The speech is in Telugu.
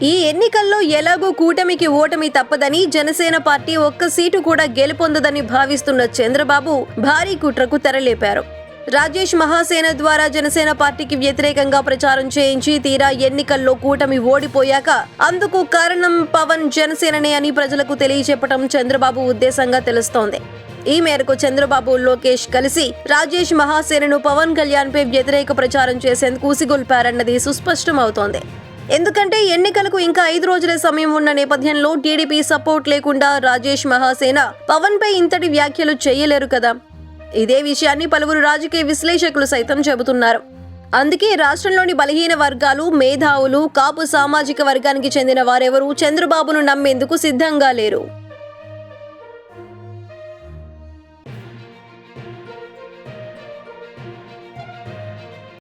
ఈ ఎన్నికల్లో ఎలాగూ కూటమికి ఓటమి తప్పదని, జనసేన పార్టీ ఒక్క సీటు కూడా గెలుపొందదని భావిస్తున్న చంద్రబాబు భారీ కుట్రకు తెరలేపారు. రాజేష్ మహాసేన ద్వారా జనసేన పార్టీకి వ్యతిరేకంగా ప్రచారం చేయించి తీరా ఎన్నికల్లో కూటమి ఓడిపోయాక అందుకు కారణం పవన్ జనసేననే అని ప్రజలకు తెలియచెప్పడం చంద్రబాబు ఉద్దేశంగా తెలుస్తోంది. ఈ మేరకు చంద్రబాబు, లోకేష్ కలిసి రాజేష్ మహాసేనను పవన్ కళ్యాణ్ పై వ్యతిరేక ప్రచారం చేసేందుకు ఉసిగొల్పారన్నది సుస్పష్టమవుతోంది. ఎందుకంటే ఎన్నికలకు ఇంకా 5 రోజుల సమయం ఉన్న నేపథ్యంలో టీడీపీ సపోర్ట్ లేకుండా రాజేష్ మహాసేన పవన్ పై ఇంతటి వ్యాఖ్యలు చేయలేరు కదా. ఇదే విషయాన్ని పలువురు రాజకీయ విశ్లేషకులు సైతం చెబుతున్నారు. అందుకే రాష్ట్రంలోని బలహీన వర్గాలు, మేధావులు, కాపు సామాజిక వర్గానికి చెందిన వారెవరూ చంద్రబాబును నమ్మేందుకు సిద్ధంగా లేరు.